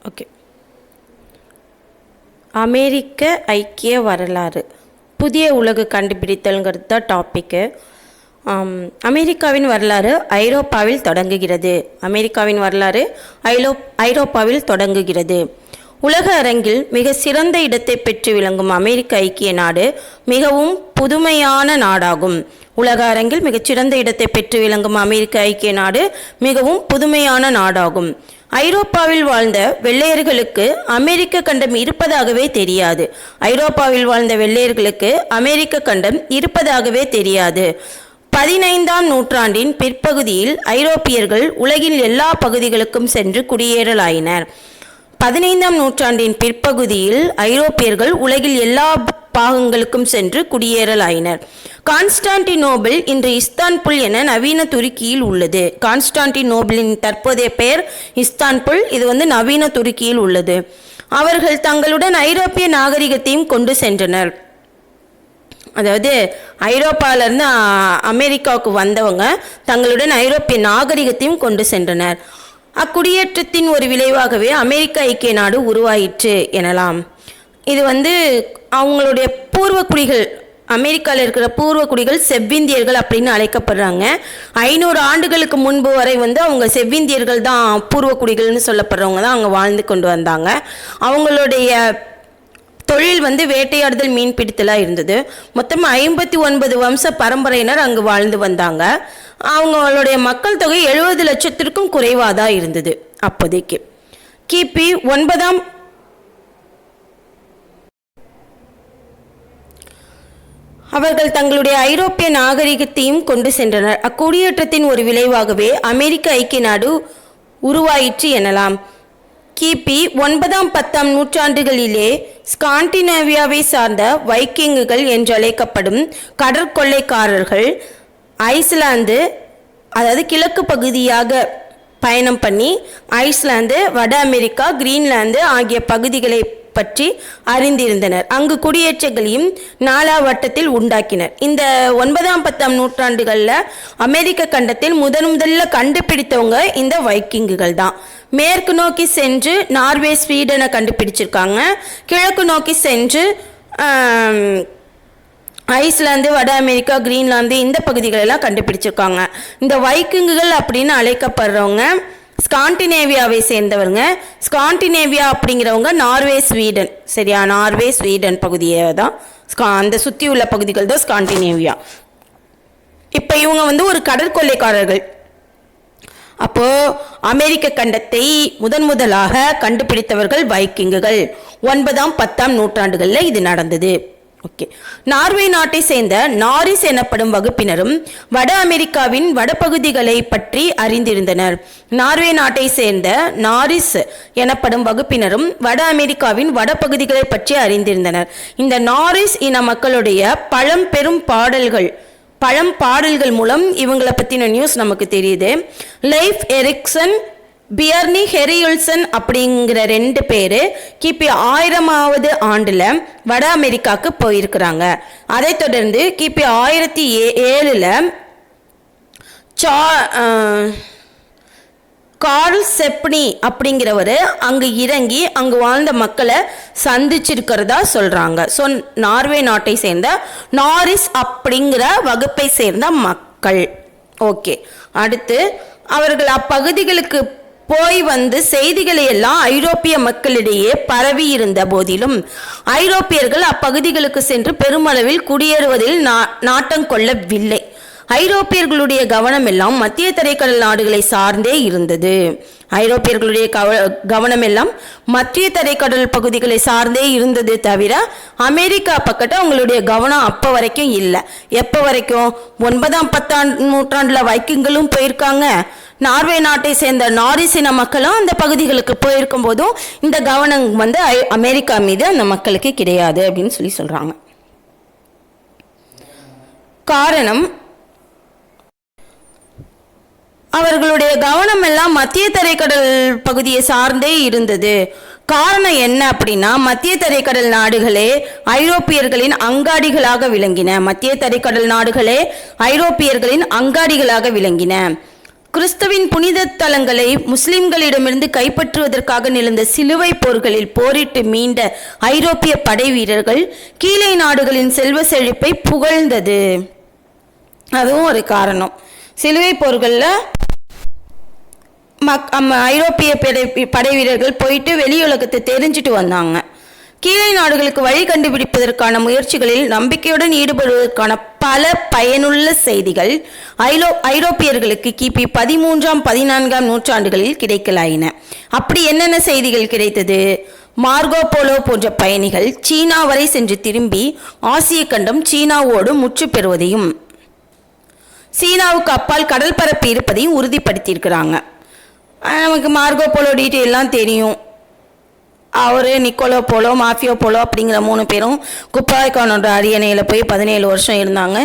Okay. அமெரிக்க ஐக்கிய வரலாறு, புதிய உலகு கண்டுபிடித்தல்ங்கிறது தான் டாப்பிக்கு. அமெரிக்காவின் வரலாறு ஐரோப்பாவில் தொடங்குகிறது. அமெரிக்காவின் வரலாறு ஐரோப்பாவில் தொடங்குகிறது. உலக அரங்கில் மிக சிறந்த இடத்தை பெற்று விளங்கும் அமெரிக்க ஐக்கிய நாடு மிகவும் புதுமையான நாடாகும். உலக அரங்கில் மிகச்சிறந்த இடத்தை பெற்று விளங்கும் அமெரிக்க ஐக்கிய நாடு மிகவும் புதுமையான நாடாகும். ஐரோப்பாவில் வாழ்ந்த வெள்ளையர்களுக்கு அமெரிக்க கண்டம் இருப்பதாகவே தெரியாது. ஐரோப்பாவில் வாழ்ந்த வெள்ளையர்களுக்கு அமெரிக்க கண்டம் இருப்பதாகவே தெரியாது. 15ஆம் நூற்றாண்டின் பிற்பகுதியில் ஐரோப்பியர்கள் உலகின் எல்லா பகுதிகளுக்கும் சென்று குடியேறலாயினர். 15ஆம் நூற்றாண்டின் பிற்பகுதியில் ஐரோப்பியர்கள் உலகில் எல்லா பாகங்களுக்கும் சென்று குடியேறலாயினர். கான்ஸ்டான்டினோபிள் இன்று இஸ்தான்புல் என நவீன துருக்கியில் உள்ளது. கான்ஸ்டான்டினோபிளின் தற்போதைய பெயர் இஸ்தான்புல். இது நவீன துருக்கியில் உள்ளது. அவர்கள் தங்களுடன் ஐரோப்பிய நாகரிகத்தையும் கொண்டு சென்றனர். அதாவது ஐரோப்பாவிலேருந்து அமெரிக்காவுக்கு வந்தவங்க தங்களுடன் ஐரோப்பிய நாகரிகத்தையும் கொண்டு சென்றனர். அக்குடியேற்றத்தின் ஒரு விளைவாகவே அமெரிக்க ஐக்கிய நாடு உருவாயிற்று எனலாம். இது அவங்களுடைய பூர்வக்குடிகள், அமெரிக்காவில் இருக்கிற பூர்வக்குடிகள் செவ்விந்தியர்கள் அப்படின்னு அழைக்கப்படுறாங்க. 500 ஆண்டுகளுக்கு முன்பு வரை அவங்க செவ்விந்தியர்கள் தான், பூர்வக்குடிகள்னு சொல்லப்படுறவங்க தான் அங்கே வாழ்ந்து கொண்டு வந்தாங்க. அவங்களுடைய தொழில் வேட்டையாடுதல், மீன் பிடித்தலாக இருந்தது. மொத்தம் 59 வம்ச பரம்பரையினர் அங்கு வாழ்ந்து வந்தாங்க. அவங்களுடைய மக்கள் தொகை 70 லட்சத்திற்கும் குறைவாக தான் இருந்தது அப்போதைக்கு. கிபி 9ஆம் அவர்கள் தங்களுடைய ஐரோப்பிய நாகரிகத்தையும் கொண்டு சென்றனர். அக்குடியேற்றத்தின் ஒரு விளைவாகவே அமெரிக்க ஐக்கிய நாடு உருவாயிற்று எனலாம். கிபி 9ஆம் 10ஆம் நூற்றாண்டுகளிலே ஸ்காண்டினேவியாவை சார்ந்த வைக்கிங்குகள் என்றழைக்கப்படும் கடற்கொள்ளைக்காரர்கள் ஐஸ்லாந்து, அதாவது கிழக்கு பகுதியாக பயணம் பண்ணி ஐஸ்லாந்து, வட அமெரிக்கா, கிரீன்லாந்து ஆகிய பகுதிகளை பற்றி அறிந்திருந்தனர். அங்கு குடியேற்றங்களையும் நாளாவட்டத்தில் உண்டாக்கினர். இந்த 9ஆம் 10ஆம் நூற்றாண்டுகளில் அமெரிக்க கண்டத்தில் முதல்ல கண்டுபிடித்தவங்க இந்த வைக்கிங்குகள் தான். மேற்கு நோக்கி சென்று நார்வே, ஸ்வீடனை கண்டுபிடிச்சிருக்காங்க. கிழக்கு நோக்கி சென்று ஐஸ்லாந்து, வட அமெரிக்கா, கிரீன்லாந்து இந்த பகுதிகளெல்லாம் கண்டுபிடிச்சிருக்காங்க. இந்த வைக்கிங்குகள் அப்படின்னு அழைக்கப்படுறவங்க ஸ்காண்டினேவியாவை சேர்ந்தவங்க. ஸ்காண்டினேவியா அப்படிங்கிறவங்க நார்வே, ஸ்வீடன். சரியா? நார்வே, ஸ்வீடன் பகுதியை தான், அந்த சுற்றி உள்ள பகுதிகள் தான் ஸ்காண்டினேவியா. இப்போ இவங்க ஒரு கடற்கொள்ளைக்காரர்கள். அப்போ அமெரிக்க கண்டத்தை முதலாக கண்டுபிடித்தவர்கள் வைக்கிங்குகள். 9ஆம் 10ஆம் நூற்றாண்டுகளில் இது நடந்தது. ஓகே. நார்வே நாட்டை சேர்ந்த நாரிஸ் எனப்படும் வகுப்பினரும் வட அமெரிக்காவின் வடபகுதிகளை பற்றி அறிந்திருந்தனர். நார்வே நாட்டை சேர்ந்த நாரிஸ் எனப்படும் வகுப்பினரும் வட அமெரிக்காவின் வடபகுதிகளை பற்றி அறிந்திருந்தனர். இந்த நாரிஸ் இன மக்களுடைய பழம்பாடல்கள் மூலம் இவங்களை பற்றின நியூஸ் நமக்கு தெரியுது. லைஃப் எரிக்சன், பியர்னி ஹெரியுல்சன் அப்படிங்கிற 2 பேர் கிபி 1000ஆவது ஆண்டில் வட அமெரிக்காவுக்கு போயிருக்கிறாங்க. அதைத் தொடர்ந்து கிபி 1007 கார்ல் செப்னி அப்படிங்கிறவர் அங்கு இறங்கி அங்கு வாழ்ந்த மக்களை சந்திச்சிருக்கிறதா சொல்கிறாங்க. ஸோ நார்வே நாட்டை சேர்ந்த நாரிஸ் அப்படிங்கிற வகுப்பை சேர்ந்த மக்கள். ஓகே. அடுத்து அவர்கள் அப்பகுதிகளுக்கு போய் செய்திகளை எல்லாம் ஐரோப்பிய மக்களிடையே பரவி இருந்த போதிலும் ஐரோப்பியர்கள் அப்பகுதிகளுக்கு சென்று பெருமளவில் குடியேறுவதில் நாட்டம் கொள்ளவில்லை. ஐரோப்பியர்களுடைய கவனம் எல்லாம் மத்திய தரைக்கடல் நாடுகளை சார்ந்தே இருந்தது. ஐரோப்பியர்களுடைய கவனம் எல்லாம் மத்திய தரைக்கடல் பகுதிகளை சார்ந்தே இருந்தது தவிர அமெரிக்கா பக்கத்து அவங்களுடைய கவனம் அப்போ வரைக்கும் இல்லை. எப்போ வரைக்கும்? 9ஆம் 10ஆம் நூற்றாண்டில் வைக்கிங்களும் போயிருக்காங்க. நார்வே நாட்டை சேர்ந்த நாரிசின மக்களும் அந்த பகுதிகளுக்கு போயிருக்கும் போதும் இந்த கவனம் அமெரிக்கா மீது அந்த மக்களுக்கு கிடையாது அப்படின்னு சொல்றாங்க. காரணம், அவர்களுடைய கவனம் எல்லாம் மத்திய தரைக்கடல் பகுதியை சார்ந்தே இருந்தது. காரணம் என்ன அப்படின்னா, மத்திய தரைக்கடல் நாடுகளே ஐரோப்பியர்களின் அங்காடிகளாக விளங்கின. மத்திய தரைக்கடல் நாடுகளே ஐரோப்பியர்களின் அங்காடிகளாக விளங்கின. கிறிஸ்துவின் புனித தலங்களை முஸ்லிம்களிடமிருந்து கைப்பற்றுவதற்காக நிகழ்ந்த சிலுவை போர்களில் போரிட்டு மீண்ட ஐரோப்பிய படை வீரர்கள் கீழே நாடுகளின் செல்வ செழிப்பை புகழ்ந்தது. அதுவும் ஒரு காரணம். சிலுவை போர்களில் ஐரோப்பிய படை வீரர்கள் போயிட்டு வெளியுலகத்தை தெரிஞ்சுட்டு வந்தாங்க. கீழே நாடுகளுக்கு வழி கண்டுபிடிப்பதற்கான முயற்சிகளில் நம்பிக்கையுடன் ஈடுபடுவதற்கான பல பயனுள்ள செய்திகள் ஐரோப்பியர்களுக்கு கிபி 13ஆம் 14ஆம் நூற்றாண்டுகளில் கிடைக்கலாயின. அப்படி என்னென்ன செய்திகள் கிடைத்தது? மார்கோ போலோ போன்ற பயணிகள் சீனா வரை சென்று திரும்பி ஆசிய கண்டம் சீனாவோடு முற்று பெறுவதையும் சீனாவுக்கு அப்பால் கடல் பரப்பு இருப்பதையும் உறுதிப்படுத்தியிருக்கிறாங்க. நமக்கு மார்கோ போலோ டீட்டெயிலாம் தெரியும். அவர் நிக்கோலோ போலோ, மாஃபியோ போலோ அப்படிங்கிற 3 பேரும் குப்பாய்கானோட அரியணையில் போய் 17 வருஷம் இருந்தாங்க.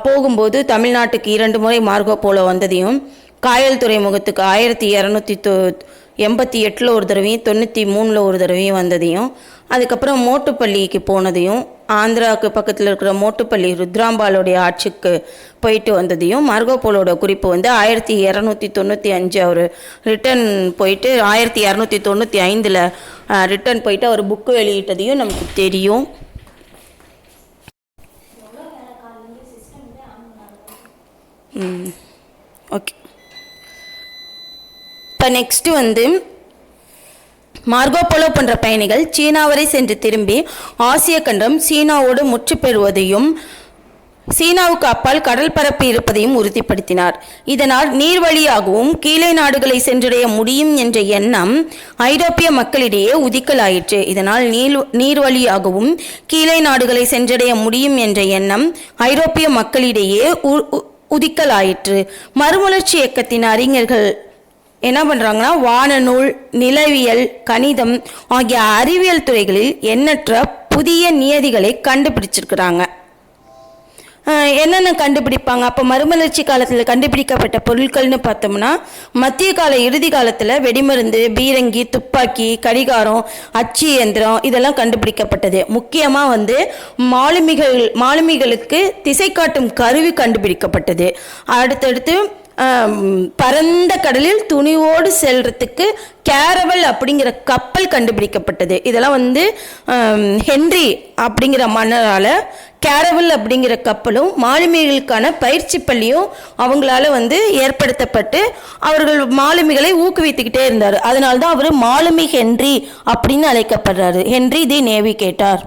போகும்போது தமிழ்நாட்டுக்கு 2 முறை மார்கோ போலோ வந்ததையும், காயல் துறைமுகத்துக்கு 1288 ஒரு தடவையும் 93 ஒரு தடவையும் வந்ததையும், அதுக்கப்புறம் மோட்டுப்பள்ளிக்கு போனதையும், ஆந்திராவுக்கு பக்கத்தில் இருக்கிற மோட்டுப்பள்ளி ருத்ராம்பாலோடைய ஆட்சிக்கு போயிட்டு வந்ததையும், மார்கோ போலோட குறிப்பு 1295 அவர் ரிட்டன் போயிட்டு 1295 ரிட்டன் போயிட்டு அவர் புக்கு வெளியிட்டதையும் நமக்கு தெரியும். ஓகே, இப்போ நெக்ஸ்ட்டு மார்கோ போலோ போன்ற பயணிகள் சீனா வரை சென்று திரும்பி ஆசிய கண்டம் சீனாவோடு முற்று பெறுவதையும் சீனாவுக்கு அப்பால் கடல் பரப்பு இருப்பதையும் உறுதிப்படுத்தினார். இதனால் நீர்வழியாகவும் கீழே நாடுகளை சென்றடைய முடியும் என்ற எண்ணம் ஐரோப்பிய மக்களிடையே உதிக்கலாயிற்று. இதனால் நீர்வழியாகவும் கீழே நாடுகளை சென்றடைய முடியும் என்ற எண்ணம் ஐரோப்பிய மக்களிடையே உதிக்கலாயிற்று. மறுமலர்ச்சி இயக்கத்தின் அறிஞர்கள் என்ன பண்ணுறாங்கன்னா, வானநூல், நிலவியல், கணிதம் ஆகிய அறிவியல் துறைகளில் எண்ணற்ற புதிய நியதிகளை கண்டுபிடிச்சிருக்கிறாங்க. என்னென்ன கண்டுபிடிப்பாங்க? அப்போ மறுமலர்ச்சி காலத்தில் கண்டுபிடிக்கப்பட்ட பொருட்கள்னு பார்த்தோம்னா, மத்திய கால இறுதி காலத்தில் வெடிமருந்து, பீரங்கி, துப்பாக்கி, கடிகாரம், அச்சு இயந்திரம் இதெல்லாம் கண்டுபிடிக்கப்பட்டது. முக்கியமாக மாலுமிகளுக்கு திசை காட்டும் கருவி கண்டுபிடிக்கப்பட்டது. அடுத்தடுத்து பரந்த கடலில் துணிவோடு செல்றதுக்கு கேரவல் அப்படிங்கிற கப்பல் கண்டுபிடிக்கப்பட்டது. இதெல்லாம் ஹென்றி அப்படிங்கிற மன்னரால் கேரவல் அப்படிங்கிற கப்பலும் மாலுமிகளுக்கான பயிற்சி பள்ளியும் அவங்களால ஏற்படுத்தப்பட்டு அவர்கள் மாலுமிகளை ஊக்குவித்துக்கிட்டே இருந்தார். அதனால்தான் அவர் மாலுமி ஹென்றி அப்படின்னு அழைக்கப்படுறாரு. ஹென்றி தி நேவிகேட்டர்.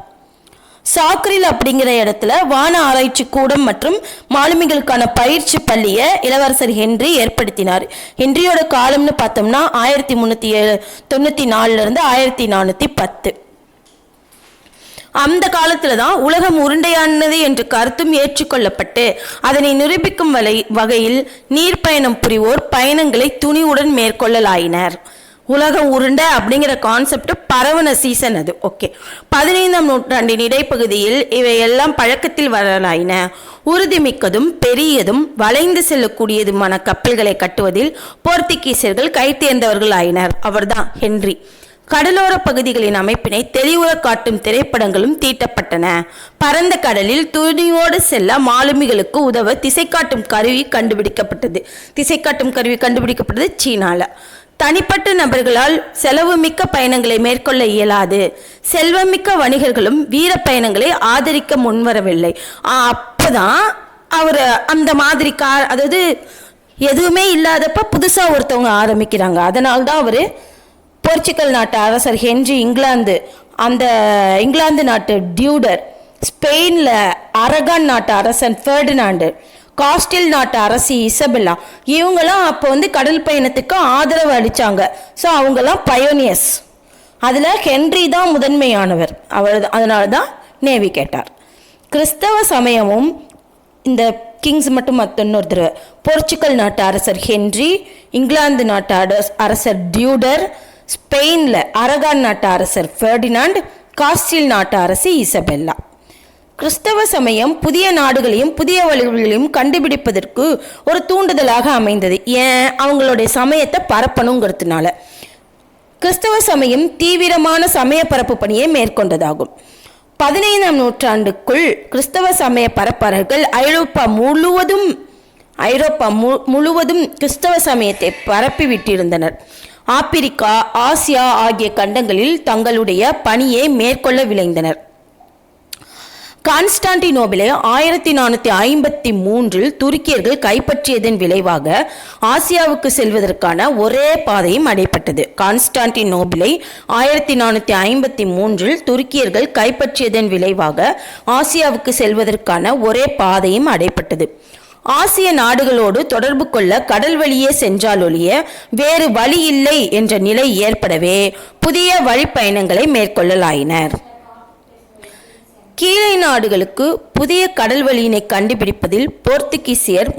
சாக்ரில் அப்படிங்கிற இடத்துல வான ஆராய்ச்சி கூடம் மற்றும் மாலுமிகளுக்கான பயிற்சி பள்ளியை இளவரசர் ஹென்றி ஏற்படுத்தினார். ஹென்ரியோட காலம்னு பார்த்தோம்னா 1394 1410. அந்த காலத்துல தான் உலகம் உருண்டையானது என்ற கருத்தும் ஏற்றுக்கொள்ளப்பட்டு அதனை நிரூபிக்கும் வகையில் நீர்ப்பயணம் புரிவோர் பயணங்களை துணிவுடன் மேற்கொள்ளலாயினர். உலகம் உருண்டை அப்படிங்கிற கான்செப்ட் பரவன சீசன் அது. ஓகே, 15ஆம் நூற்றாண்டின் இடைப்பகுதியில் இவையெல்லாம் பழக்கத்தில் வரலாயின. உறுதிமிக்கதும் பெரியதும் வளைந்து செல்லக்கூடியதுமான கப்பல்களை கட்டுவதில் போர்த்துகீசியர்கள் கை தேர்ந்தவர்கள் ஆயினர். அவர்தான் ஹென்றி. கடலோர பகுதிகளின் அமைப்பினை தெளிவுற காட்டும் திரைப்படங்களும் தீட்டப்பட்டன. பரந்த கடலில் துணியோடு செல்ல மாலுமிகளுக்கு உதவ திசை காட்டும் கருவி கண்டுபிடிக்கப்பட்டது சீனால. தனிப்பட்ட நபர்களால் செலவுமிக்க பயணங்களை மேற்கொள்ள இயலாது. செல்வமிக்க வணிகர்களும் வீர பயணங்களை ஆதரிக்க முன்வரவில்லை. அப்பதான் அவர் அந்த மாதிரி அதாவது எதுவுமே இல்லாதப்ப புதுசா ஒருத்தவங்க ஆரம்பிக்கிறாங்க. அதனால்தான் அவரு போர்ச்சுகல் நாட்டு அரசர் ஹென்றி, இங்கிலாந்து நாட்டு டியூடர், ஸ்பெயின்ல அரகான் நாட்டு அரசன் ஃபெர்டினாண்டு, காஸ்டில் நாட்டு அரசி இசபெல்லா, இவங்கெல்லாம் அப்போ கடல் பயணத்துக்கு ஆதரவு அளித்தாங்க. ஸோ அவங்கெல்லாம் பயோனியர்ஸ். அதில் ஹென்றி தான் முதன்மையானவர். அதனால தான் நேவிகேட்டர். கிறிஸ்தவ சமயமும் இந்த கிங்ஸ் மட்டும் இன்னொருத்தர், போர்ச்சுகல் நாட்டு அரசர் ஹென்றி, இங்கிலாந்து நாட்டு அரசர் டியூடர், ஸ்பெயினில் அரகான் நாட்டு அரசர் ஃபெர்டினாண்ட், காஸ்டில் நாட்டு அரசி இசபெல்லா. கிறிஸ்தவ சமயம் புதிய நாடுகளையும் புதிய வழிகளையும் கண்டுபிடிப்பதற்கு ஒரு தூண்டுதலாக அமைந்தது. ஏன்? அவங்களுடைய சமயத்தை பரப்பணுங்கிறதுனால. கிறிஸ்தவ சமயம் தீவிரமான சமய பரப்பு பணியை மேற்கொண்டதாகும். 15ஆம் நூற்றாண்டுக்குள் கிறிஸ்தவ சமய பரப்பர்கள் ஐரோப்பா முழுவதும் ஐரோப்பா முழுவதும் கிறிஸ்தவ சமயத்தை பரப்பிவிட்டிருந்தனர். ஆப்பிரிக்கா, ஆசியா ஆகிய கண்டங்களில் தங்களுடைய பணியை மேற்கொள்ள விளைந்தனர். கான்ஸ்டான்டினோபிளை 1453 துருக்கியர்கள் கைப்பற்றியதன் விளைவாக ஆசியாவுக்கு செல்வதற்கான ஒரே பாதையும் அடைப்பட்டது. கான்ஸ்டான்டினோபிளை 1453 துருக்கியர்கள் கைப்பற்றியதன் விளைவாக ஆசியாவுக்கு செல்வதற்கான ஒரே பாதையும் அடைப்பட்டது. ஆசிய நாடுகளோடு தொடர்பு கொள்ள கடல் வழியே சென்றாலொழிய வேறு வழி இல்லை என்ற நிலை ஏற்படவே புதிய வழிப்பயணங்களை மேற்கொள்ளலாயினர். கீழை நாடுகளுக்கு புதிய கடல் வழியினை கண்டுபிடிப்பதில் போர்த்துகீசியர்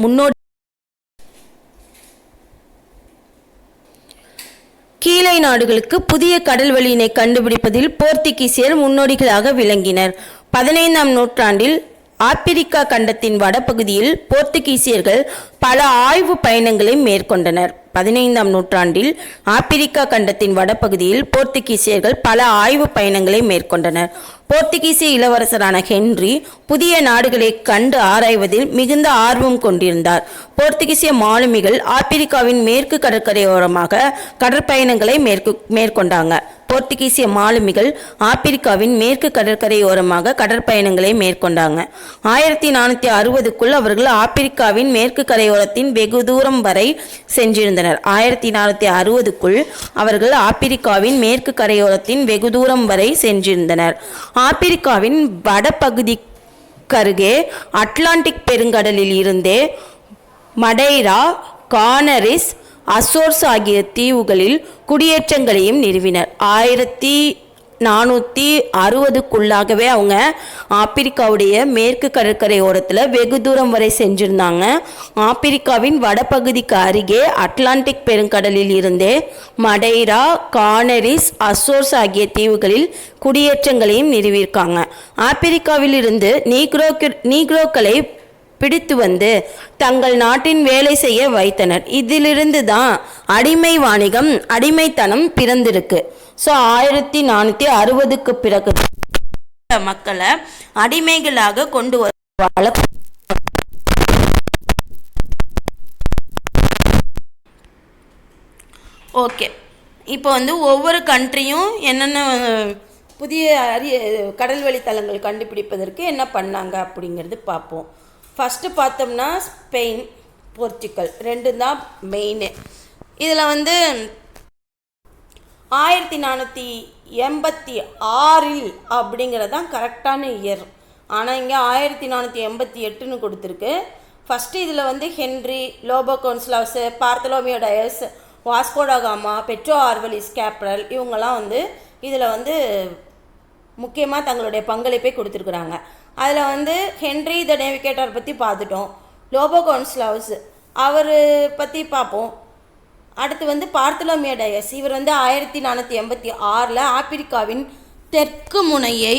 முன்னோடிகளாக விளங்கினர். 15ஆம் நூற்றாண்டில் ஆப்பிரிக்கா கண்டத்தின் வடபகுதியில் போர்த்துகீசியர்கள் பல ஆய்வு பயணங்களை மேற்கொண்டனர். 15ஆம் நூற்றாண்டில் ஆப்பிரிக்கா கண்டத்தின் வடபகுதியில் போர்த்துகீசியர்கள் பல ஆய்வு பயணங்களை மேற்கொண்டனர். போர்த்துகீசிய இளவரசரான ஹென்றி புதிய நாடுகளை கண்டு ஆராய்வதில் மிகுந்த ஆர்வம் கொண்டிருந்தார். போர்த்துகீசிய மாலுமிகள் ஆப்பிரிக்காவின் மேற்கு கடற்கரையோரமாக கடற்பயணங்களை மேற்கொண்டாங்க. போர்த்துகீசிய மாலுமிகள் ஆப்பிரிக்காவின் மேற்கு கடற்கரையோரமாக கடற்பயணங்களை மேற்கொண்டாங்க. 1460க்குள் அவர்கள் ஆப்பிரிக்காவின் மேற்கு கரையோரத்தின் வெகு தூரம் வரை சென்றிருந்தனர். 1460க்குள் அவர்கள் ஆப்பிரிக்காவின் மேற்கு கரையோரத்தின் வெகு தூரம் வரை சென்றிருந்தனர். ஆப்பிரிக்காவின் வடபகுதிக்கருகே அட்லாண்டிக் பெருங்கடலில் இருந்தே மடைரா, கானரிஸ், அசோர்ஸ் ஆகிய தீவுகளில் குடியேற்றங்களையும் நிறுவினர். 1460க்குள்ளாகவே அவங்க ஆப்பிரிக்காவுடைய மேற்கு கடற்கரை ஓரத்தில் வெகு தூரம் வரை சென்றிருந்தாங்க. ஆப்பிரிக்காவின் வடபகுதிக்கு அருகே அட்லாண்டிக் பெருங்கடலில் இருந்தே மடைரா, கானரிஸ், அசோர்ஸ் ஆகிய தீவுகளில் குடியேற்றங்களையும் நிறுவியிருக்காங்க. ஆப்பிரிக்காவில் இருந்து நீக்ரோக்களை பிடித்து வந்து தங்கள் நாட்டின் வேலை செய்ய வைத்தனர். இதிலிருந்து தான் அடிமை வாணிகம், அடிமைத்தனம் பிறந்திருக்கு. ஸோ 1460க்கு பிறகு மக்களை அடிமைகளாக கொண்டு வர ஓகே. இப்போ வந்து ஒவ்வொரு கண்ட்ரியும் என்னென்ன புதிய கடல்வழி தளங்கள் கண்டுபிடிப்பதற்கு என்ன பண்ணாங்க அப்படிங்கிறது பார்ப்போம். ஃபஸ்ட்டு பார்த்தோம்னா ஸ்பெயின், போர்ச்சுகல் ரெண்டும் தான் மெயின். இதில் வந்து 1486 அப்படிங்கிறது தான் கரெக்டான இயர். ஆனால் இங்கே 1488ன்னு கொடுத்துருக்கு. ஃபஸ்ட்டு இதில் வந்து Henry, Lobo Gonsalves, Bartholomew Dias, Vasco da Gama, Pedro Alvares Cabral இவங்கெல்லாம் வந்து இதில் வந்து முக்கியமாக தங்களுடைய பங்களிப்பை கொடுத்துருக்குறாங்க. அதில் வந்து ஹென்றி த நேவிகேட்டர் பற்றி பார்த்துட்டோம். லோபோ கோன்ஸ்லாவ்ஸ் அவர் பற்றி பார்ப்போம். அடுத்து வந்து பார்த்தலோமியோ டயஸ், இவர் வந்து 1486 ஆப்பிரிக்காவின் தெற்கு முனையை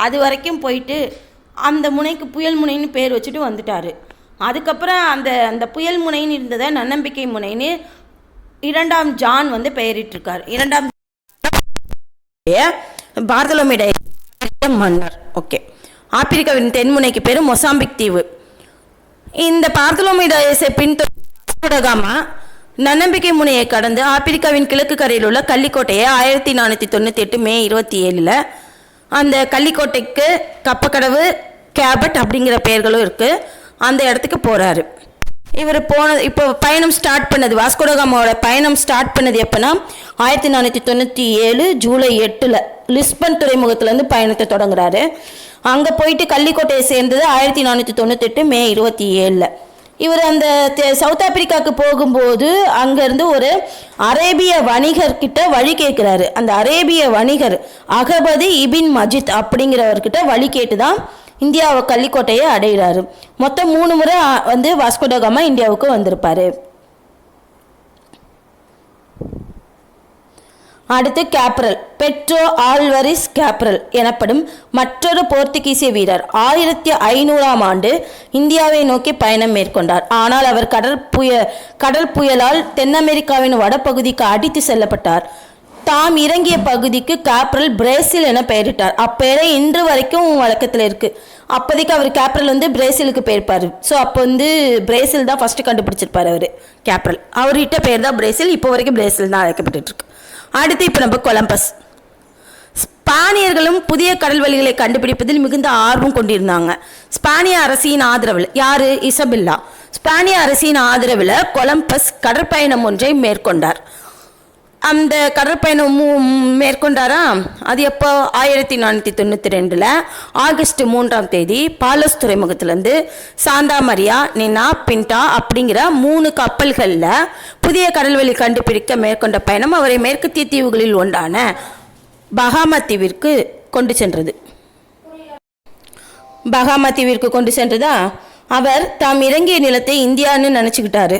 அது வரைக்கும் போயிட்டு அந்த முனைக்கு புயல் முனைன்னு பேர் வச்சுட்டு வந்துட்டார். அதுக்கப்புறம் அந்த புயல் முனைன்னு இருந்ததை நன்னம்பிக்கை முனைன்னு 2ஆம் ஜான் வந்து பெயரிட்டிருக்கார். 2ஆம் பார்த்தலோமியோ டயஸ் மன்னர். ஓகே. ஆப்பிரிக்காவின் தென்முனைக்கு பேர் மொசாம்பிக் தீவு. இந்த பார்த்தலோமியோ டயஸை பின்தொடர்காமா நன்னம்பிக்கை முனையை கடந்து ஆப்பிரிக்காவின் கிழக்கு கரையில் உள்ள கள்ளிக்கோட்டையை 1498 மே 27 அந்த கள்ளிக்கோட்டைக்கு கப்பக்கடவு, கேபட் அப்படிங்கிற பெயர்களும் இருக்குது. அந்த இடத்துக்கு போகிறாரு. இவர் இப்போ பயணம் ஸ்டார்ட் பண்ணது, வாஸ்கோடகாமாவோட பயணம் ஸ்டார்ட் பண்ணது எப்போனா 1497 ஜூலை 8 லிஸ்பன் துறைமுகத்துலேருந்து பயணத்தை தொடங்குறாரு. அங்கே போயிட்டு கள்ளிக்கோட்டையை சேர்ந்தது 1498 மே 27. இவர் அந்த சவுத் ஆப்பிரிக்காவுக்கு போகும்போது அங்கேருந்து ஒரு அரேபிய வணிகர்கிட்ட வழி கேட்குறாரு. அந்த அரேபிய வணிகர் அகபது இபின் மஜித் அப்படிங்கிறவர்கிட்ட வழி கேட்டு தான் இந்தியாவை கள்ளிக்கோட்டையை அடைகிறாரு. மொத்தம் 3 முறை வந்து வாஸ்கோடகாமா இந்தியாவுக்கு வந்திருப்பார். அடுத்து கேப்ரல், பெட்ரோ ஆல்வரிஸ் கேப்ரல் எனப்படும் மற்றொரு போர்த்துகீசிய வீரர் 1500ஆம் ஆண்டு இந்தியாவை நோக்கி பயணம் மேற்கொண்டார். ஆனால் அவர் கடல் புயலால் தென் அமெரிக்காவின் வடபகுதிக்கு அடித்து செல்லப்பட்டார். தாம் இறங்கிய பகுதிக்கு கேப்ரல் பிரேசில் என பெயரிட்டார். அப்பெயரை இன்று வரைக்கும் வழக்கத்தில் இருக்குது. அப்போதைக்கு அவர் கேப்ரல் வந்து பிரேசிலுக்கு போயிருப்பார். ஸோ அப்போ வந்து பிரேசில் தான் ஃபஸ்ட்டு கண்டுபிடிச்சிருப்பார் அவர் கேப்ரல். அவர்கிட்ட பேர் தான் பிரேசில். இப்போ வரைக்கும் பிரேசில் தான் அழைக்கப்பட்டுருக்கு. அடுத்து இப்போ நம்ம கொலம்பஸ். ஸ்பானியர்களும் புதிய கடல் வழிகளை கண்டுபிடிப்பதில் மிகுந்த ஆர்வம் கொண்டிருந்தாங்க. ஸ்பானிய அரசின் ஆதரவில், யாரு? இசபெல்லா. ஸ்பானிய அரசின் ஆதரவில் கொலம்பஸ் கடற்பயணம் ஒன்றை மேற்கொண்டார். அந்த கடற்பயணம் மேற்கொண்டாரா? அது எப்போ? 1492 ஆகஸ்ட் 3 பாலஸ் துறைமுகத்திலேருந்து சாந்தா மரியா, நினா, பின்டா அப்படிங்கிற 3 கப்பல்களில் புதிய கடல்வழி கண்டுபிடிக்க மேற்கொண்ட பயணம் அவரை மேற்கத்திய தீவுகளில் ஒன்றான பஹாமா தீவிற்கு கொண்டு சென்றது. பஹாமா தீவிற்கு கொண்டு சென்றதா? அவர் தாம் இறங்கிய நிலத்தை இந்தியான்னு நினச்சிக்கிட்டாரு.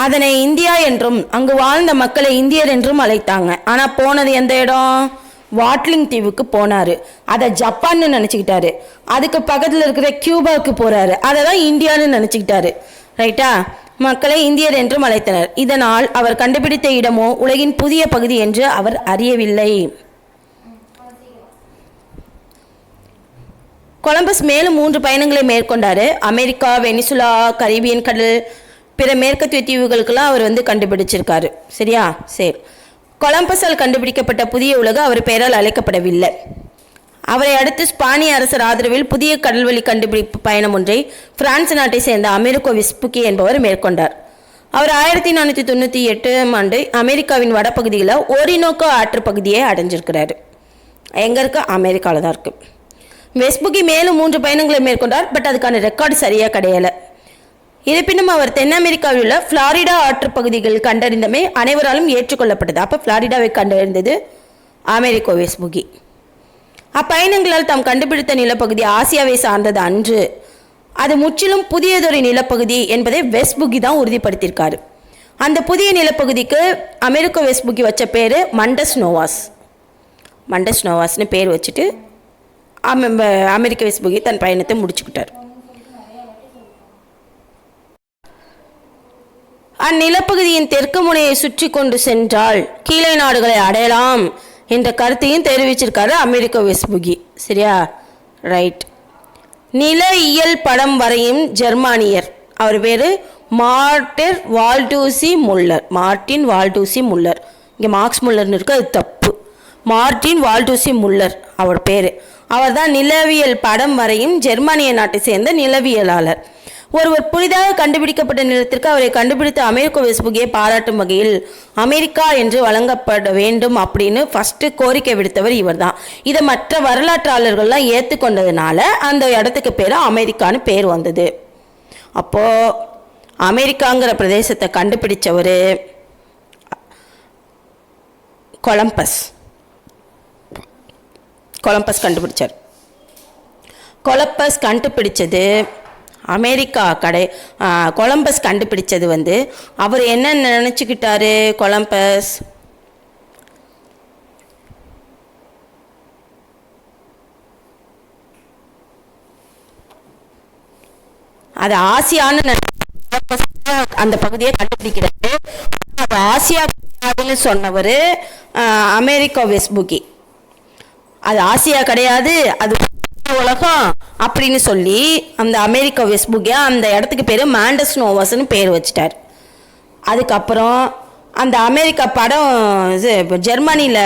அதனை இந்தியா என்றும் அங்கு வாழ்ந்த மக்களை இந்தியர் என்றும் அழைத்தாங்க. ஆனால் போனது எந்த இடம்? வாட்லிங் தீவுக்கு போனார். அதை ஜப்பான்னு நினச்சிக்கிட்டாரு. அதுக்கு பக்கத்தில் இருக்கிற கியூபாவுக்கு போகிறாரு. அதை தான் இந்தியான்னு நினச்சிக்கிட்டாரு. ரைட்டா? மக்களை இந்தியர் என்றும் அழைத்தனர். இதனால் அவர் கண்டுபிடித்த இடமோ உலகின் புதிய பகுதி என்று அவர் அறியவில்லை. கொலம்பஸ் மேலும் 3 பயணங்களை மேற்கொண்டார். அமெரிக்கா, வெனிசுலா, கரீபியன் கடல், பிற மேற்கத்திய தீவுகளுக்கெல்லாம் அவர் வந்து கண்டுபிடிச்சிருக்காரு. சரியா? சரி. கொலம்பஸால் கண்டுபிடிக்கப்பட்ட புதிய உலகம் அவர் பெயரால் அழைக்கப்படவில்லை. அவரை அடுத்து ஸ்பானிய அரசர் ஆதரவில் புதிய கடல்வழி கண்டுபிடிப்பு பயணம் ஒன்றை பிரான்ஸ் நாட்டை சேர்ந்த அமெரிக்கோ வெஸ்புக்கி என்பவர் மேற்கொண்டார். அவர் 1498 அமெரிக்காவின் வடபகுதியில் ஓரினோக்கோ ஆற்று பகுதியை அடைஞ்சிருக்கிறாரு. எங்கே இருக்கு? அமெரிக்காவில் தான் இருக்குது. வெஸ்புக்கி மேலும் 3 பயணங்களை மேற்கொண்டார். பட் அதுக்கான ரெக்கார்டு சரியாக கிடையலை. இருப்பினும் அவர் தென் அமெரிக்காவில் உள்ள ஃப்ளாரிடா ஆற்று பகுதிகள் கண்டறிந்தமே அனைவராலும் ஏற்றுக்கொள்ளப்பட்டது. அப்போ ஃப்ளாரிடாவை கண்டறிந்தது அமெரிக்கோ வெஸ்புக்கி. அப்பயணங்களால் தாம் கண்டுபிடித்த நிலப்பகுதி ஆசியாவை சார்ந்தது அன்று. அது முற்றிலும் புதியதொரு நிலப்பகுதி என்பதை வெஸ்புக்கி தான் உறுதிப்படுத்தியிருக்காரு. அந்த புதிய நிலப்பகுதிக்கு அமெரிக்கோ வெஸ்புக்கி வச்ச பேர் மண்டஸ் நோவாஸ். மண்டஸ் நோவாஸ்னு பேர் வச்சுட்டு அமெரிக்க வெஸ்புக்கி தன் பயணத்தை முடிச்சுக்கிட்டார். அந்நிலப்பகுதியின் தெற்கு முனையை சுற்றி கொண்டு சென்றால் கீழே நாடுகளை அடையலாம் என்ற கருத்தையும் தெரிவிச்சிருக்காரு அமெரிக்கோ வெஸ்புக்கி. சரியா? ரைட். நில இயல் படம் வரையும் ஜெர்மானியர். அவர் பேர் Martin Waldseemuller. Martin Waldseemuller. இங்கே மார்க்ஸ் முல்லர்னு இருக்கு, அது தப்பு. மார்ட்டின் வால்டூசி முல்லர் அவர் பேர். அவர் தான் நிலவியல் படம் வரையும் ஜெர்மானிய நாட்டை சேர்ந்த நிலவியலாளர். ஒருவர் புதிதாக கண்டுபிடிக்கப்பட்ட நிலத்திற்கு அவரை கண்டுபிடித்த அமெரிக்கோ வெஸ்புக்கியை பாராட்டும் வகையில் அமெரிக்கா என்று வழங்கப்பட வேண்டும் அப்படின்னு ஃபஸ்ட்டு கோரிக்கை விடுத்தவர் இவர் தான். இதை மற்ற வரலாற்றாளர்கள்லாம் ஏற்றுக்கொண்டதுனால அந்த இடத்துக்கு பேர் அமெரிக்கான்னு பேர் வந்தது. அப்போது அமெரிக்காங்கிற பிரதேசத்தை கண்டுபிடிச்சவர் கொலம்பஸ் கண்டுபிடிச்சார். கொலம்பஸ் கண்டுபிடிச்சது அமெரிக்கா கொலம்பஸ் கண்டுபிடிச்சது வந்து அவர் என்ன நினச்சிக்கிட்டாரு? கொலம்பஸ் அது ஆசியான்னு அந்த பகுதியை கண்டுபிடிக்கிறாரு. ஆசியா சொன்னவர் அமெரிக்கோ வெஸ்புக்கி. அது ஆசியா கிடையாது, அது உலகம் அப்படின்னு சொல்லி அந்த அமெரிக்கோ வெஸ்புக்கியா அந்த இடத்துக்கு பேர் மாண்டஸ் நோவாஸ்னு பேர் வச்சிட்டார். அதுக்கப்புறம் அந்த அமெரிக்கா படம் ஜெர்மனியில்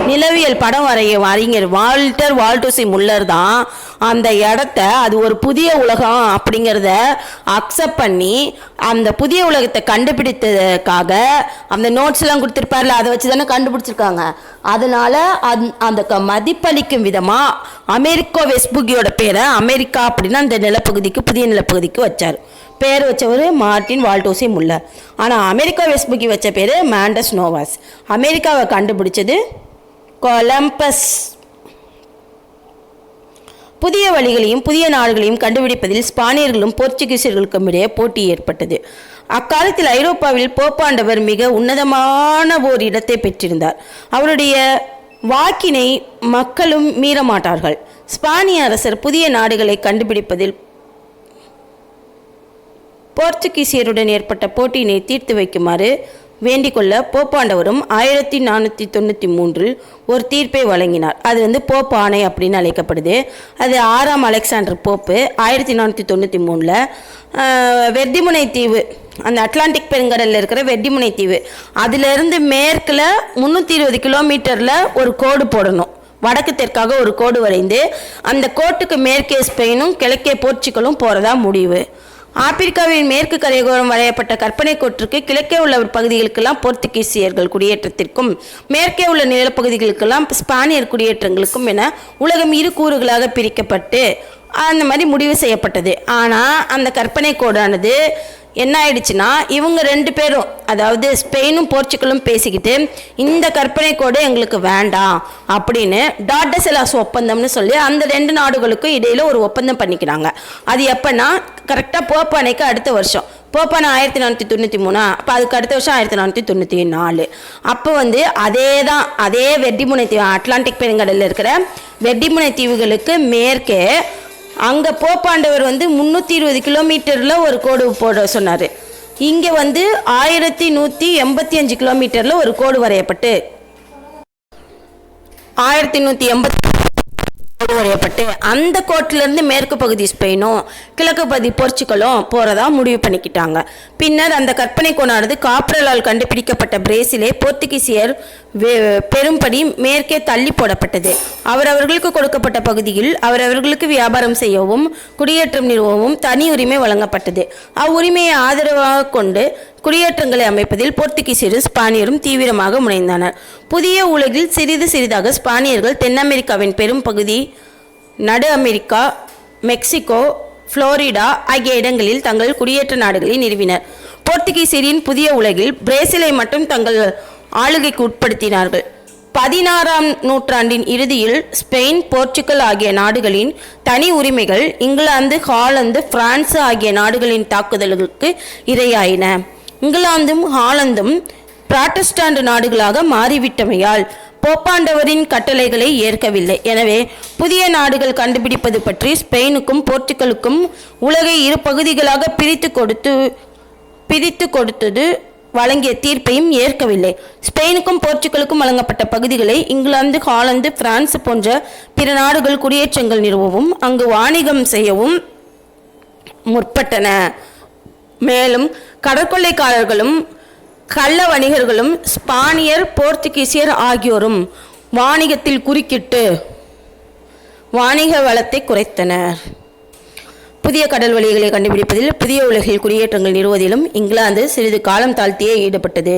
நிலவியல் படம் அறிஞர் வால்டூசி முல்லர் தான் அந்த இடத்த அது ஒரு புதிய உலகம் அப்படிங்கிறத அக்செப்ட் பண்ணி அந்த புதிய உலகத்தை கண்டுபிடித்ததுக்காக அந்த நோட்ஸ்லாம் கொடுத்துருப்பார்ல, அதை வச்சு தானே கண்டுபிடிச்சிருக்காங்க. அதனால அந்த மதிப்பளிக்கும் விதமாக அமெரிக்கோ வெஸ்புக்கியோட பேரை அமெரிக்கா அப்படின்னா அந்த நிலப்பகுதிக்கு புதிய நிலப்பகுதிக்கு வச்சார். பேர் வச்சவர் மார்ட்டின் வால்டூசி முல்லர். ஆனால் அமெரிக்கா வெஸ்புக்கி வச்ச பேர் மாண்டஸ் நோவாஸ். அமெரிக்காவை கண்டுபிடிச்சது கொலம்பஸ். புதிய வழிகளையும் புதிய நாடுகளையும் கண்டுபிடிப்பதில் ஸ்பானியர்களும் போர்ச்சுகீசியர்களுக்கும் இடையே போட்டி ஏற்பட்டது. அக்காலத்தில் ஐரோப்பாவில் போப்பாண்டவர் மிக உன்னதமான ஓர் இடத்தை பெற்றிருந்தார். அவருடைய வாக்கினை மக்களும் மீறமாட்டார்கள். ஸ்பானிய அரசர் புதிய நாடுகளை கண்டுபிடிப்பதில் போர்ச்சுகீசியருடன் ஏற்பட்ட போட்டியினை தீர்த்து வைக்குமாறு வேண்டிக்கொள்ள போப்பாண்டவரும் 1493 ஒரு தீர்ப்பை வழங்கினார். அது போப் ஆணை அப்படின்னு அழைக்கப்படுது. அது 6ஆம் அலெக்சாண்டர் போப்பு 1493 வெர்டிமுனை தீவு, அந்த அட்லாண்டிக் பெருங்கடலில் இருக்கிற வெர்டிமுனை தீவு, அதிலிருந்து மேற்கில் 320 கிலோமீட்டரில் ஒரு கோடு போடணும். வடக்கு தெற்காக ஒரு கோடு வரைந்து அந்த கோட்டுக்கு மேற்கே ஸ்பெயினும் கிழக்கே போர்ச்சுகலும் போகிறதா முடிவு. ஆப்பிரிக்காவின் மேற்கு கரையோரம் வரையப்பட்ட கற்பனை கோட்டிற்கு கிழக்கே உள்ள பகுதிகளுக்கெல்லாம் போர்த்துகீசியர்கள் குடியேற்றத்திற்கும் மேற்கே உள்ள நிலப்பகுதிகளுக்கெல்லாம் ஸ்பானியர் குடியேற்றங்களுக்கும் என உலகம் 2 கூறுகளாக பிரிக்கப்பட்டு அந்த மாதிரி முடிவு செய்யப்பட்டது. ஆனால் அந்த கற்பனை கோடானது என்ன ஆயிடுச்சுன்னா, இவங்க 2 பேரும், அதாவது ஸ்பெயினும் போர்ச்சுகலும் பேசிக்கிட்டு இந்த கற்பனை கோடு எங்களுக்கு வேண்டாம் அப்படின்னு டார்டசெலாஸ் ஒப்பந்தம்னு சொல்லி அந்த 2 நாடுகளுக்கும் இடையில ஒரு ஒப்பந்தம் பண்ணிக்கிறாங்க. அது எப்பன்னா கரெக்டாக போப்பானைக்கு அடுத்த வருஷம், போப்பானை 1493, அப்போ அதுக்கு அடுத்த வருஷம் 1494. அப்போ அதே வெர்டிமுனை தீவு, அட்லாண்டிக் பெருங்கடலில் இருக்கிற வெர்டிமுனை தீவுகளுக்கு மேற்கே அங்கே போப்பாண்டவர் 320 கிலோமீட்டரில் ஒரு கோடு போட சொன்னார். இங்கே 1185 கிலோமீட்டரில் ஒரு கோடு வரையப்பட்டு 1180 வரையப்பட்டு அந்த கோட்டிலிருந்து மேற்கு பகுதி ஸ்பெயினும் கிழக்கு பகுதி போர்ச்சுகலும் போகிறதா முடிவு பண்ணிக்கிட்டாங்க. பின்னர் அந்த கற்பனை கோணானது காப்ரலால் கண்டுபிடிக்கப்பட்ட பிரேசிலே போர்த்துகீசியர் பெரும்படி மேற்கே தள்ளி போடப்பட்டது. அவரவர்களுக்கு கொடுக்கப்பட்ட பகுதியில் அவரவர்களுக்கு வியாபாரம் செய்யவும் குடியேற்றம் நிறுவவும் தனி உரிமை வழங்கப்பட்டது. அவ்வுரிமையை ஆதரவாக கொண்டு குடியேற்றங்களை அமைப்பதில் போர்த்துகீசியரும் ஸ்பானியரும் தீவிரமாக முனைந்தனர். புதிய உலகில் சிறிது சிறிதாக ஸ்பானியர்கள் தென் அமெரிக்காவின் பெரும் பகுதி, நடு அமெரிக்கா, மெக்சிகோ, புளோரிடா ஆகிய இடங்களில் தங்கள் குடியேற்ற நாடுகளை நிறுவினர். போர்த்துகீசியரின் புதிய உலகில் பிரேசிலை மட்டும் தங்கள் ஆளுகைக்கு உட்படுத்தினார்கள். 16ஆம் நூற்றாண்டின் இறுதியில் ஸ்பெயின், போர்ச்சுகல் ஆகிய நாடுகளின் தனி உரிமைகள் இங்கிலாந்து, ஹாலந்து, பிரான்சு ஆகிய நாடுகளின் தாக்குதல்களுக்கு இரையாயின. இங்கிலாந்தும் ஹாலந்தும் புராட்டஸ்டாண்ட் நாடுகளாக மாறிவிட்டமையால் போப்பாண்டவரின் கட்டளைகளை ஏற்கவில்லை. எனவே புதிய நாடுகள் கண்டுபிடிப்பது பற்றி ஸ்பெயினுக்கும் போர்ச்சுகலுக்கும் உலகை 2 பகுதிகளாக பிரித்து கொடுத்தது வழங்கிய தீர்ப்பையும் ஏற்கவில்லை. ஸ்பெயினுக்கும் போர்ச்சுகலுக்கும் வழங்கப்பட்ட பகுதிகளை இங்கிலாந்து, ஹாலந்து, பிரான்ஸ் போன்ற பிற நாடுகள் குடியேற்றங்கள் நிறுவவும் அங்கு வாணிகம் செய்யவும் முற்பட்டன. மேலும் கடற்கொள்ளைக்காரர்களும் கள்ள வணிகர்களும் ஸ்பானியர், போர்த்துகீசியர் ஆகியோரும் வாணிகத்தில் குறுக்கிட்டு வாணிக வளத்தை குறைத்தனர். புதிய கடல் வழிகளை கண்டுபிடிப்பதில், புதிய உலகில் குடியேற்றங்கள் நிறுவுவதிலும் இங்கிலாந்து சிறிது காலம் தாழ்த்தியே ஈடுபட்டது.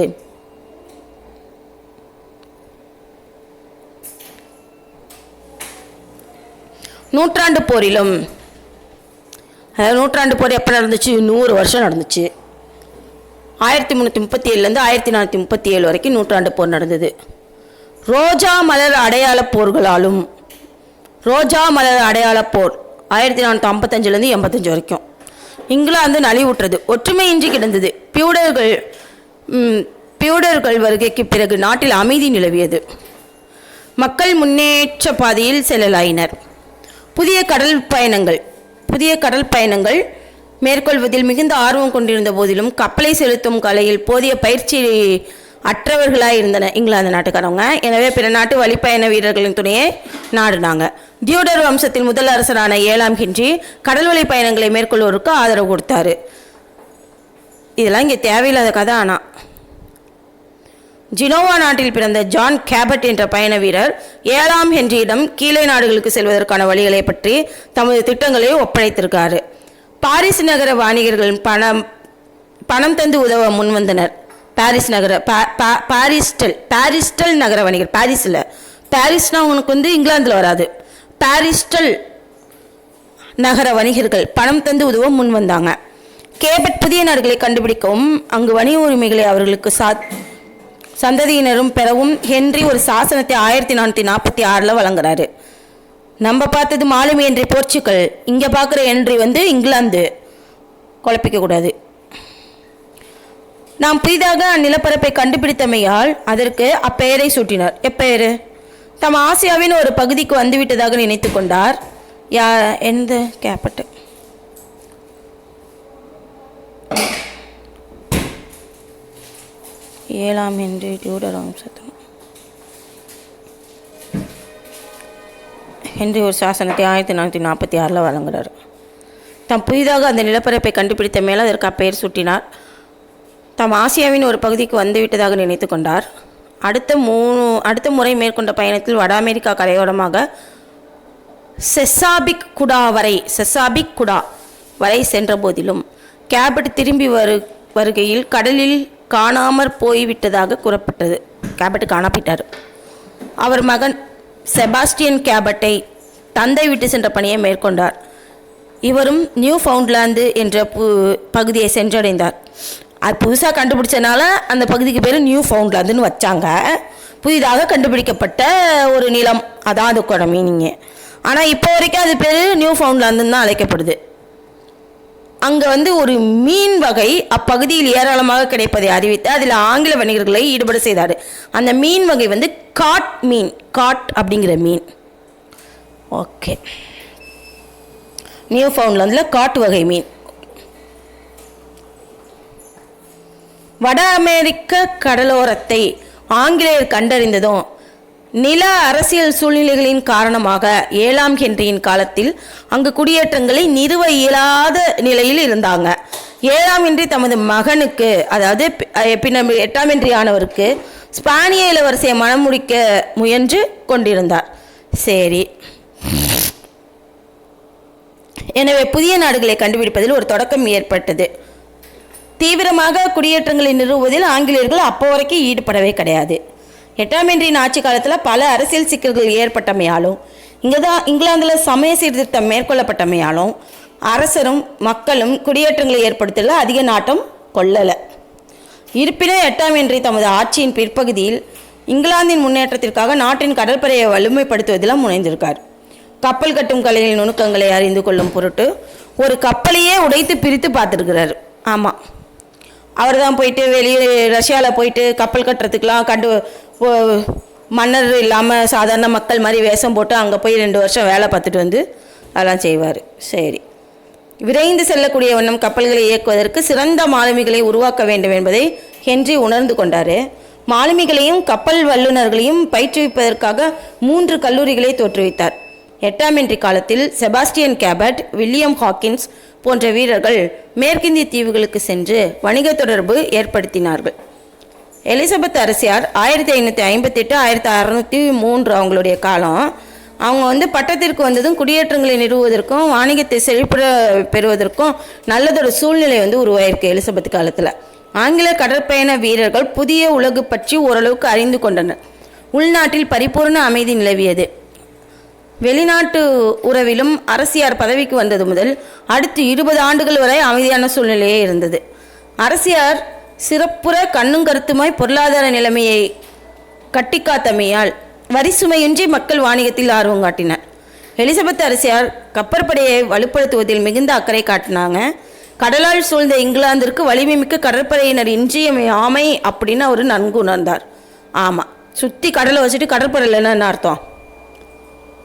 நூற்றாண்டு போரிலும், நூற்றாண்டு போர் எப்போ நடந்துச்சு? 100 வருஷம் நடந்துச்சு. 1337 1437 வரைக்கும் நூற்றாண்டு போர் நடந்தது. ரோஜா மலர் அடையாள போர்களாலும், ரோஜா மலர் அடையாள போர் 1455 85 வரைக்கும் இங்கிலாந்து நலிவுற்றது, ஒற்றுமையின்றி கிடந்தது. பியூடர்கள் வருகைக்கு பிறகு நாட்டில் அமைதி நிலவியது. மக்கள் முன்னேற்ற பாதையில் செல்லலாயினர். புதிய கடல் பயணங்கள் மேற்கொள்வதில் மிகுந்த ஆர்வம் கொண்டிருந்த போதிலும் கப்பலை செலுத்தும் கலையில் போதிய பயிற்சி அற்றவர்களாக இருந்தன இங்கிலாந்து நாட்டுக்காரவங்க. எனவே பிற நாட்டு வழிப்பயண வீரர்களின் துணையை நாடினாங்க. தியோடர் வம்சத்தின் முதல் அரசரான 7ஆம் ஹென்றி கடல் வழி பயணங்களை மேற்கொள்வோருக்கு ஆதரவு கொடுத்தாரு. இதெல்லாம் இங்கே தேவையில்லாத கதை. ஆனால் ஜினோவா நாட்டில் பிறந்த ஜான் கேபட் என்ற பயண வீரர் 7ஆம் ஹென்ரியிடம் கீழே நாடுகளுக்கு செல்வதற்கான வழிகளை பற்றி தமது திட்டங்களை ஒப்படைத்திருக்காரு. பாரிஸ் நகர வாணிகர்கள் பணம் தந்து உதவ முன்வந்தனர். பாரிஸ்டல் நகர வணிகர், பாரிஸ்னா உனக்கு இங்கிலாந்தில் வராது. பாரிஸ்டல் நகர வணிகர்கள் பணம் தந்து உதவ முன் வந்தாங்க. கேபட் புதிய நாடுகளை கண்டுபிடிக்கவும் அங்கு வணிக உரிமைகளை அவர்களுக்கு சந்ததியினரும் பெறவும் ஹென்றி ஒரு சாசனத்தை 1446 வழங்குறாரு. நம்ம பார்த்தது மாலுமி என்ற போர்ச்சுகல், இங்கே பார்க்குற ஹென்றி இங்கிலாந்து. குழப்பிக்கக்கூடாது. நாம் புதிதாக அந்நிலப்பரப்பை கண்டுபிடித்தமையால் அதற்கு அப்பெயரை சூட்டினார். எப்பெயரு? தம் ஆசியாவின் ஒரு பகுதிக்கு வந்துவிட்டதாக நினைத்து கொண்டார். எந்த கேபட்? 7ஆம் ஹென்றி டியூடர் வம்சத்தின் ஹென்றி ஒரு சாசனத்தை 1446 வழங்குகிறார். தாம் புதிதாக அந்த நிலப்பரப்பை கண்டுபிடித்த மேல் அதற்கு அப்பெயர் சூட்டினார். தாம் ஆசியாவின் ஒரு பகுதிக்கு வந்துவிட்டதாக நினைத்து கொண்டார். அடுத்த முறை மேற்கொண்ட பயணத்தில் வட அமெரிக்கா கரையோரமாக செசாபிக் குடா வரை சென்ற போதிலும் கேபட் திரும்பி வருகையில் கடலில் காணாமற் போய்விட்டதாக கூறப்பட்டது. கேபட் காணப்பட்டார். அவர் மகன் செபாஸ்டியன் கேபட்டை தந்தை விட்டு சென்ற பணியை மேற்கொண்டார். இவரும் நியூ ஃபவுண்ட்லாந்து என்ற பகுதியை சென்றடைந்தார். அது புதுசாக கண்டுபிடிச்சனால அந்த பகுதிக்கு பேர் நியூ ஃபவுண்ட்லாந்துன்னு வச்சாங்க. புதிதாக கண்டுபிடிக்கப்பட்ட ஒரு நிலம், அதான் அதுக்கோட மீனிங்கு. ஆனால் இப்போ வரைக்கும் அது பேர் நியூ ஃபவுண்ட்லாந்துன்னு தான் அழைக்கப்படுது. அங்கே ஒரு மீன் வகை அப்பகுதியில் ஏராளமாக கிடைப்பதை அறிவித்து அதில் ஆங்கில வணிகர்களை ஈடுபட செய்தார். அந்த மீன் வகை காட் அப்படிங்கிற மீன். ஓகே, நியூ ஃபவுண்ட்லாந்தில் காட்டு வகை மீன். வட அமெரிக்க கடலோரத்தை ஆங்கிலேயர் கண்டறிந்ததும் நில அரசியல் சூழ்நிலைகளின் காரணமாக 7ஆம் ஹென்ரியின் காலத்தில் அங்கு குடியேற்றங்களை நிறுவ இயலாத நிலையில் இருந்தாங்க. 7ஆம் ஹென்றி தமது மகனுக்கு, அதாவது பின்னர் 8ஆம் ஹென்றி ஆனவருக்கு ஸ்பானிய இளவரசியை மணம் முடிக்க முயன்று கொண்டிருந்தார். சரி, எனவே புதிய நாடுகளை கண்டுபிடிப்பதில் ஒரு தொடக்கம் ஏற்பட்டது. தீவிரமாக குடியேற்றங்களை நிறுவுவதில் ஆங்கிலேயர்கள் அப்போ வரைக்கும் ஈடுபடவே கிடையாது. 8ஆம் ஹென்ரியின் ஆட்சி காலத்தில் பல அரசியல் சிக்கல்கள் ஏற்பட்டமையாலும் இங்கிலாந்தில் சமய சீர்திருத்தம் மேற்கொள்ளப்பட்டமையாலும் அரசரும் மக்களும் குடியேற்றங்களை ஏற்படுத்தல அதிக நாட்டம் கொள்ளலை. இருப்பினும் 8ஆம் ஹென்றி தமது ஆட்சியின் பிற்பகுதியில் இங்கிலாந்தின் முன்னேற்றத்திற்காக நாட்டின் கடற்படையை வலிமைப்படுத்துவதில் முனைந்திருக்கார். கப்பல் கட்டும் கலையின் நுணுக்கங்களை அறிந்து கொள்ளும் பொருட்டு ஒரு கப்பலையே உடைத்து பிரித்து பார்த்துருக்கிறார். ஆமாம், அவர் தான் போயிட்டு வெளியே ரஷ்யாவில் போயிட்டு கப்பல் கட்டுறதுக்கெலாம் மன்னர் இல்லாமல் சாதாரண மக்கள் மாதிரி வேஷம் போட்டு அங்கே போய் 2 வருஷம் வேலை பார்த்துட்டு வந்து அதெல்லாம் செய்வார். சரி, விரைந்து செல்லக்கூடிய வண்ணம் கப்பல்களை இயக்குவதற்கு சிறந்த மாலுமிகளை உருவாக்க வேண்டும் என்பதை ஹென்றி உணர்ந்து கொண்டார். மாலுமிகளையும் கப்பல் வல்லுநர்களையும் பயிற்றுவிப்பதற்காக 3 கல்லூரிகளை தோற்றுவித்தார். 8ஆம் ஹென்றி காலத்தில் செபாஸ்டியன் கேபட், வில்லியம் ஹாக்கின்ஸ் போன்ற வீரர்கள் மேற்கிந்திய தீவுகளுக்கு சென்று வணிக தொடர்பு ஏற்படுத்தினார்கள். எலிசபெத் அரசியார் 1558-1603 அவங்களுடைய காலம். அவங்க பட்டத்திற்கு வந்ததும் குடியேற்றங்களை நிறுவுவதற்கும் வாணிகத்தை செழிப்புற பெறுவதற்கும் நல்லதொரு சூழ்நிலை உருவாயிருக்கு. எலிசபெத் காலத்தில் ஆங்கில கடற்பயண வீரர்கள் புதிய உலகு பற்றி ஓரளவுக்கு அறிந்து கொண்டனர். உள்நாட்டில் பரிபூர்ண அமைதி நிலவியது. வெளிநாட்டு உறவிலும் அரசியார் பதவிக்கு வந்தது முதல் அடுத்து 20 ஆண்டுகள் வரை அமைதியான சூழ்நிலையே இருந்தது. அரசியார் சிறப்புற கண்ணும் கருத்துமாய் பொருளாதார நிலைமையை கட்டிக்காத்தமையால் வரிசுமையின்றி மக்கள் வாணிகத்தில் ஆர்வம் காட்டினர். எலிசபெத் அரசியார் கப்பற்படையை வலுப்படுத்துவதில் மிகுந்த அக்கறை காட்டினாங்க. கடலால் சூழ்ந்த இங்கிலாந்திற்கு வலிமை மிக்க கடற்படையினர் இன்றியமையாமை அப்படின்னு அவர் நன்கு உணர்ந்தார். ஆமாம், சுற்றி கடலை வச்சுட்டு கடற்படையில் என்ன அர்த்தம்?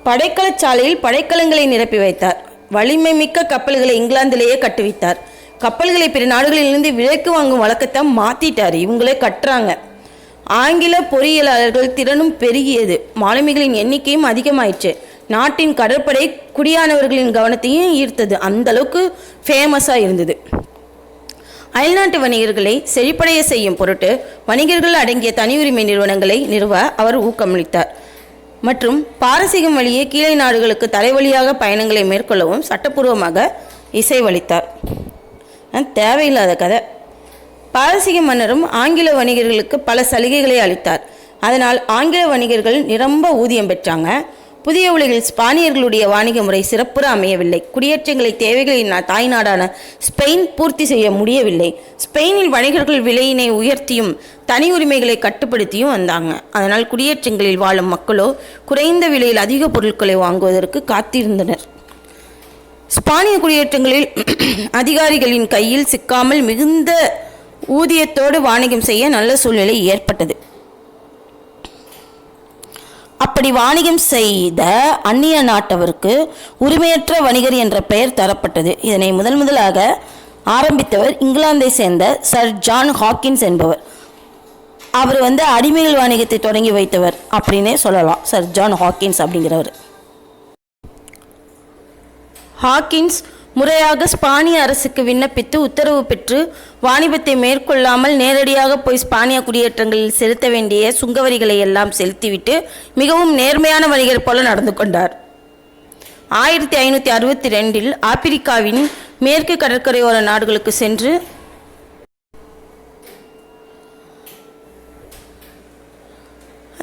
படைக்கலச்சாலையில் படைக்கலங்களை நிரப்பி வைத்தார். வலிமை மிக்க கப்பல்களை இங்கிலாந்திலேயே கட்டுவித்தார். கப்பல்களை பிற நாடுகளிலிருந்து விலைக்கு வாங்கும் வழக்கத்தை மாற்றிட்டார். இவங்களே கட்டுறாங்க. ஆங்கில பொறியியலாளர்கள் திறனும் பெருகியது. மாலுமிகளின் எண்ணிக்கையும் அதிகமாயிற்று. நாட்டின் கடற்படை குடியானவர்களின் கவனத்தையும் ஈர்த்தது. அந்த அளவுக்கு ஃபேமஸாக இருந்தது. அயல்நாட்டு வணிகர்களை செழிப்படைய செய்யும் பொருட்டு வணிகர்கள் அடங்கிய தனியுரிமை நிறுவனங்களை நிறுவ அவர் ஊக்கமளித்தார். மற்றும் பாரசீகம் வழியே கீழே நாடுகளுக்கு தலைவழியாக பயணங்களை மேற்கொள்ளவும் சட்டப்பூர்வமாக இசைவளித்தார். தேவையில்லாத கதை. பாரசீக மன்னரும் ஆங்கில வணிகர்களுக்கு பல சலுகைகளை அளித்தார். அதனால் ஆங்கில வணிகர்கள் நிரம்ப ஊதியம் பெற்றாங்க. புதிய உலகில் ஸ்பானியர்களுடைய வாணிக முறை சிறப்புற அமையவில்லை. குடியேற்றங்களை தேவைகளின் தாய்நாடான ஸ்பெயின் பூர்த்தி செய்ய முடியவில்லை. ஸ்பெயினில் வணிகர்கள் விலையினை உயர்த்தியும் தனி உரிமைகளை கட்டுப்படுத்தியும் வந்தாங்க. அதனால் குடியேற்றங்களில் வாழும் மக்களோ குறைந்த விலையில் அதிக பொருட்களை வாங்குவதற்கு காத்திருந்தனர். ஸ்பானிய குடியேற்றங்களில் அதிகாரிகளின் கையில் சிக்காமல் மிகுந்த ஊதியத்தோடு வாணிகம் செய்ய நல்ல சூழ்நிலை ஏற்பட்டது. அப்படி வாணிகம் செய்த அந்நிய நாட்டவருக்கு உரிமையற்ற வணிகர் என்ற பெயர் தரப்பட்டது. இதனை முதலாக ஆரம்பித்தவர் இங்கிலாந்தை சேர்ந்த சர் ஜான் ஹாக்கின்ஸ் என்பவர். அவர் வந்து அடிமைகள் வாணிகத்தை தொடங்கி வைத்தவர் அப்படின்னே சொல்லலாம். சர் ஜான் ஹாக்கின்ஸ் அப்படிங்கிறவர். ஹாக்கின்ஸ் முறையாக ஸ்பானிய அரசுக்கு விண்ணப்பித்து உத்தரவு பெற்று வாணிபத்தை மேற்கொள்ளாமல் நேரடியாக போய் ஸ்பானிய குடியேற்றங்களில் செலுத்த வேண்டிய சுங்கவரிகளை எல்லாம் செலுத்திவிட்டு மிகவும் நேர்மையான வணிகர் போல நடந்து கொண்டார். 1562 ஆப்பிரிக்காவின் மேற்கு கடற்கரையோர நாடுகளுக்கு சென்று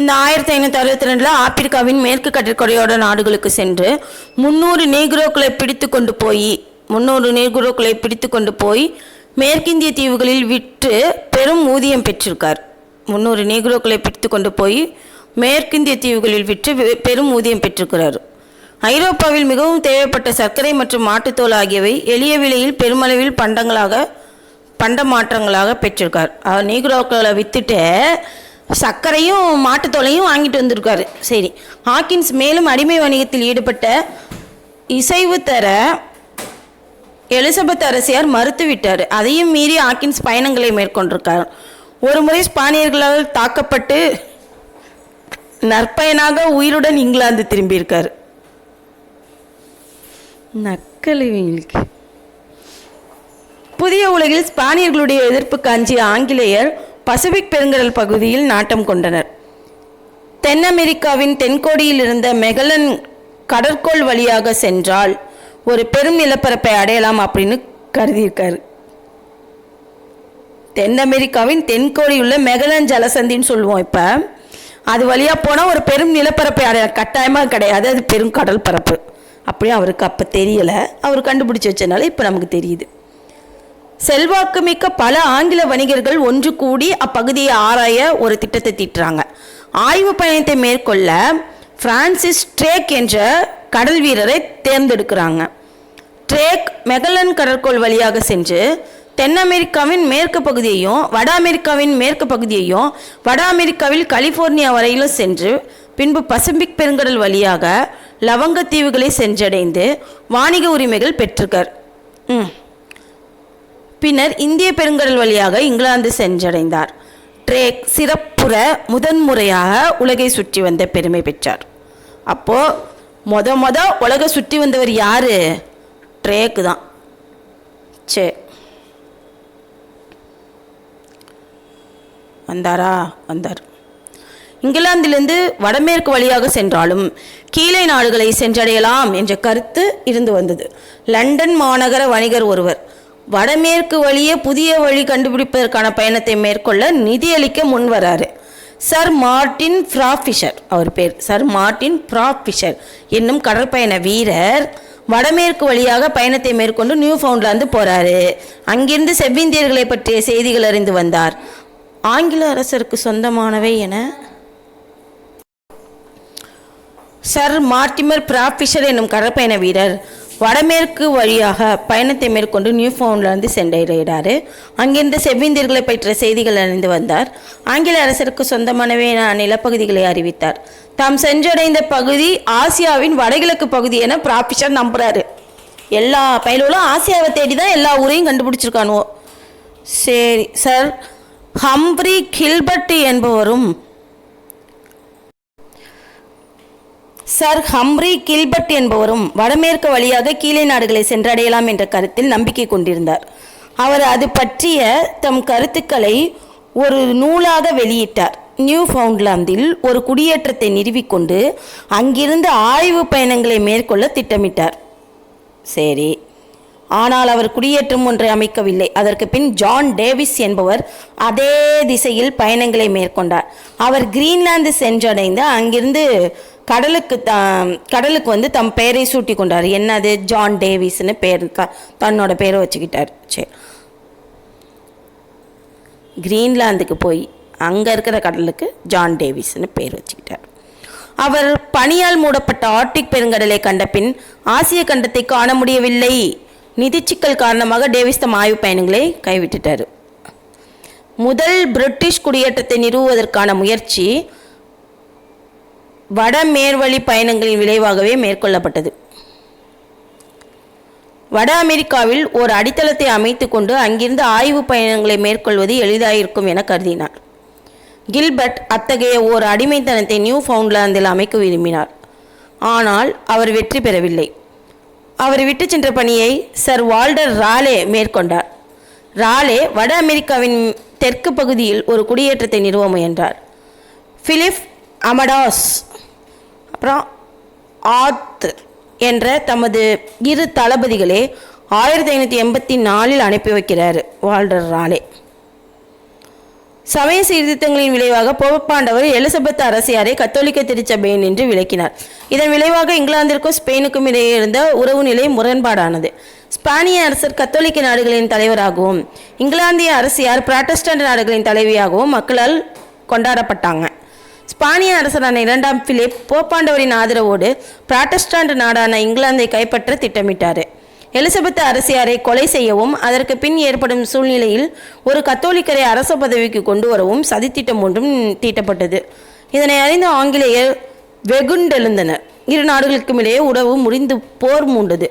இந்த 1562 ஆப்பிரிக்காவின் மேற்கு கடற்கரையோர நாடுகளுக்கு சென்று 300 நீக்ரோக்களை பிடித்து கொண்டு போய் மேற்கிந்திய தீவுகளில் விற்று பெரும் ஊதியம் பெற்றிருக்கார். 300 நீக்ரோக்களை பிடித்து கொண்டு போய் மேற்கிந்திய தீவுகளில் விற்று பெரும் ஊதியம் பெற்றிருக்கிறார். ஐரோப்பாவில் மிகவும் தேவைப்பட்ட சர்க்கரை மற்றும் மாட்டுத்தோல் ஆகியவை எளிய விலையில் பெருமளவில் பண்ட மாற்றங்களாக பெற்றிருக்கார். நீக்ரோக்களை விற்றுட்டு சர்க்கரையும் மாட்டுத்தோலையும் வாங்கிட்டு வந்திருக்காரு. சரி, ஹாக்கின்ஸ் மேலும் அடிமை வணிகத்தில் ஈடுபட்ட இசைவு தர எலிசபெத் அரசியார் மறுத்துவிட்டார். அதையும் மீறி ஹாக்கின்ஸ் பயணங்களை மேற்கொண்டிருக்கார். ஒரு முறை ஸ்பானியர்களால் தாக்கப்பட்டு நற்பயனாக உயிருடன் இங்கிலாந்து திரும்பியிருக்கார். நக்கலுக்கு புதிய உலகில் ஸ்பானியர்களுடைய எதிர்ப்பு காஞ்சிய ஆங்கிலேயர் பசிபிக் பெருங்கடல் பகுதியில் நாட்டம் கொண்டனர். தென் அமெரிக்காவின் தென்கோடியில் இருந்த மெகலன் கடற்கோள் வழியாக சென்றால் ஒரு பெரும் நிலப்பரப்பை அடையலாம் அப்படின்னு கருதியிருக்காரு. தென் அமெரிக்காவின் தென்கோடியுள்ள மெகலன் ஜலசந்தின்னு சொல்லுவோம். இப்போ அது வழியாக போனால் ஒரு பெரும் நிலப்பரப்பை அடைய கட்டாயமாக கிடையாது, அது பெரும் கடல் பரப்பு. அப்படியும் அவருக்கு அப்போ தெரியலை, அவர் கண்டுபிடிச்சி வச்சனால இப்போ நமக்கு தெரியுது. செல்வாக்கு மிக்க பல ஆங்கில வணிகர்கள் ஒன்று கூடி அப்பகுதியை ஆராய ஒரு திட்டத்தை தீட்டுறாங்க. ஆய்வு பயணத்தை மேற்கொள்ள பிரான்சிஸ் ட்ரேக் என்ற கடல் வீரரை தேர்ந்தெடுக்கிறாங்க. ட்ரேக் மெகலன் கடற்கோள் வழியாக சென்று தென் அமெரிக்காவின் மேற்கு பகுதியையும் வட அமெரிக்காவின் மேற்கு பகுதியையும் வட அமெரிக்காவில் கலிஃபோர்னியா வரையிலும் சென்று பின்பு பசிபிக் பெருங்கடல் வழியாக லவங்கத்தீவுகளை சென்றடைந்து வாணிக உரிமைகள் பெற்றிருக்கார். பின்னர் இந்திய பெருங்கடல் வழியாக இங்கிலாந்து சென்றடைந்தார். ட்ரேக் சிறப்புற முதன்முறையாக உலகை சுற்றி வந்த பெருமை பெற்றார். அப்போது உலகை சுற்றி வந்தவர் யார்? ட்ரேக் தான். சரி, வந்தார். இங்கிலாந்திலிருந்து வடமேற்கு வழியாக சென்றாலும் கீழே நாடுகளை சென்றடையலாம் என்ற கருத்து இருந்து வந்தது. லண்டன் மாநகர வணிகர் ஒருவர் வடமேற்கு வழியே புதிய வழி கண்டுபிடிப்பதற்கான பயணத்தை மேற்கொள்ள நிதியளிக்க முன்வராரு. சர் மார்டின் பிராஃபிஷர், அவர் பேர் சர் மார்டின் பிராஃபிஷர் என்னும் கடற்பயண வீரர் வடமேற்கு வழியாக பயணத்தை மேற்கொண்டு நியூ ஃபவுண்ட்லாந்து போகிறாரு. அங்கிருந்து செவ்விந்தியர்களை பற்றிய செய்திகள் அறிந்து வந்தார். ஆங்கில அரசருக்கு சொந்தமானவை என சர் மார்டிமர் பிராஃபிஷர் என்னும் கடற்பயண வீரர் வடமேற்கு வழியாக பயணத்தை மேற்கொண்டு நியூ ஃபவுண்ட்லாந்து சென்றடைகிறார். அங்கிருந்து செவ்விந்தியர்களை பற்றிய செய்திகள் அறிந்து வந்தார். ஆங்கில அரசருக்கு சொந்தமானவே நிலப்பகுதிகளை அறிவித்தார். தாம் சென்றடைந்த பகுதி ஆசியாவின் வடகிழக்கு பகுதி என பிராஃபிஷர் நம்புகிறாரு. எல்லா பயிலும் ஆசியாவை தேடி தான் எல்லா ஊரையும் கண்டுபிடிச்சிருக்கானுவோ. சரி, சர் ஹம்ப்ரி கில்பர்ட் என்பவரும் வடமேற்கு வழியாக கீழே நாடுகளை சென்றடையலாம் என்ற கருத்தில் நம்பிக்கை கொண்டிருந்தார். அவர் அது பற்றிய தம் கருத்துக்களை ஒரு நூலாக வெளியிட்டார். நியூ ஃபவுண்ட்லாந்தில் ஒரு குடியேற்றத்தை நிறுவிக்கொண்டு அங்கிருந்து ஆய்வு பயணங்களை மேற்கொள்ள திட்டமிட்டார். சரி, ஆனால் அவர் குடியேற்றம் ஒன்றை அமைக்கவில்லை. அதற்கு பின் ஜான் டேவிஸ் என்பவர் அதே திசையில் பயணங்களை மேற்கொண்டார். அவர் கிரீன்லாந்து சென்றடைந்து அங்கிருந்து கடலுக்கு வந்து தம் பெயரை சூட்டி கொண்டார். என்னது? ஜான் டேவிஸ்னு பேர், தன்னோட பேரை வச்சுக்கிட்டார். சரி, கிரீன்லாந்துக்கு போய் அங்கே இருக்கிற கடலுக்கு ஜான் டேவிஸ்னு பேர் வச்சுக்கிட்டார். அவர் பனியால் மூடப்பட்ட ஆர்டிக் பெருங்கடலை கண்ட பின் ஆசிய கண்டத்தை காண முடியவில்லை. நிதிச்சிக்கல் காரணமாக டேவிஸ் தம் ஆய்வு பயணங்களை கைவிட்டுட்டார். முதல் பிரிட்டிஷ் குடியேற்றத்தை நிறுவுவதற்கான முயற்சி வடமேர்வழி பயணங்களின் விளைவாகவே மேற்கொள்ளப்பட்டது. வட அமெரிக்காவில் ஒரு அடித்தளத்தை அமைத்து கொண்டு அங்கிருந்து ஆய்வு பயணங்களை மேற்கொள்வது எளிதாயிருக்கும் என கருதினார். கில்பர்ட் அத்தகைய ஓர் அடிமைத்தனத்தை நியூ ஃபவுண்ட்லாந்தில் அமைக்க விரும்பினார். ஆனால் அவர் வெற்றி பெறவில்லை. அவர் விட்டு சென்ற பணியை சர் வால்டர் ராலே மேற்கொண்டார். ராலே வட அமெரிக்காவின் தெற்கு பகுதியில் ஒரு குடியேற்றத்தை நிறுவ முயன்றார். பிலிப் அமடாஸ் அப்புறம் ஆர்த்தர் என்ற தமது இரு தளபதிகளே 1584 அனுப்பி வைக்கிறார் வால்டர் ராலே. சமய சீர்திருத்தங்களின் விளைவாக போப்பாண்டவர் எலிசபெத் அரசியாரை கத்தோலிக்க திருச்சபை என்று விளக்கினார். இதன் விளைவாக இங்கிலாந்திற்கும் ஸ்பெயினுக்கும் இடையே இருந்த உறவு நிலை முரண்பாடானது. ஸ்பானிய அரசர் கத்தோலிக்க நாடுகளின் தலைவராகவும் இங்கிலாந்திய அரசியார் புராட்டஸ்டன்ட் நாடுகளின் தலைவியாகவும் மக்களால் கொண்டாடப்பட்டாங்க. ஸ்பானிய அரசரான 2ஆம் பிலிப் போப்பாண்டவரின் ஆதரவோடு புராட்டஸ்டன்ட் நாடான இங்கிலாந்தை கைப்பற்ற திட்டமிட்டார். எலிசபெத் அரசியாரை கொலை செய்யவும் அதற்கு பின் ஏற்படும் சூழ்நிலையில் ஒரு கத்தோலிக்கரை அரச பதவிக்கு கொண்டு வரவும் சதித்திட்டம் ஒன்றும் தீட்டப்பட்டது. இதனை அறிந்த ஆங்கிலேயர் வெகுண்டெழுந்தனர். இரு நாடுகளுக்கும் இடையே உறவு முறிந்து போர் மூண்டது.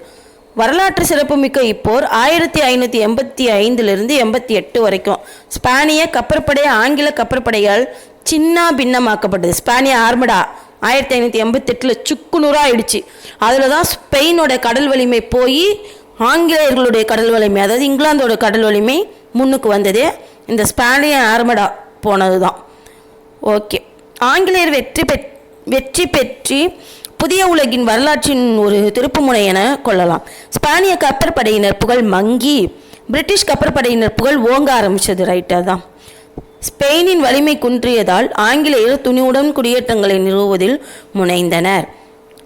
வரலாற்று சிறப்புமிக்க இப்போர் 1585 88 வரைக்கும் ஸ்பானிய கப்பற்படை ஆங்கில கப்பற்படையால் சின்ன பின்னமாக்கப்பட்டது. ஸ்பானிய ஆர்மடா 1588 சுக்குநூறாக ஆயிடுச்சு. அதில் தான் ஸ்பெயினோட கடல் வலிமை போய் ஆங்கிலேயர்களுடைய கடல் வலிமை, அதாவது இங்கிலாந்தோட கடல் வலிமை முன்னுக்கு வந்ததே இந்த ஸ்பானிய ஆர்மடா போனது தான். ஓகே, ஆங்கிலேயர் வெற்றி பெற்று புதிய உலகின் வரலாற்றின் ஒரு திருப்புமுனை என கொள்ளலாம். ஸ்பானிய கப்பற்படையினர் புகழ் மங்கி பிரிட்டிஷ் கப்பற்படையினர் புகழ் ஓங்க ஆரம்பித்தது. ரைட்டாக தான். ஸ்பெயினின் வலிமை குன்றியதால் ஆங்கிலேயர் துணிவுடன் குடியேற்றங்களை நிறுவுவதில் முனைந்தனர்.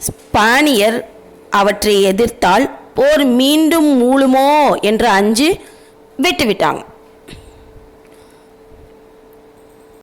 ஸ்பானியர் அவற்றை எதிர்த்தால் போர் மீண்டும் மூழுமோ என்று அஞ்சு விட்டுவிட்டாங்க.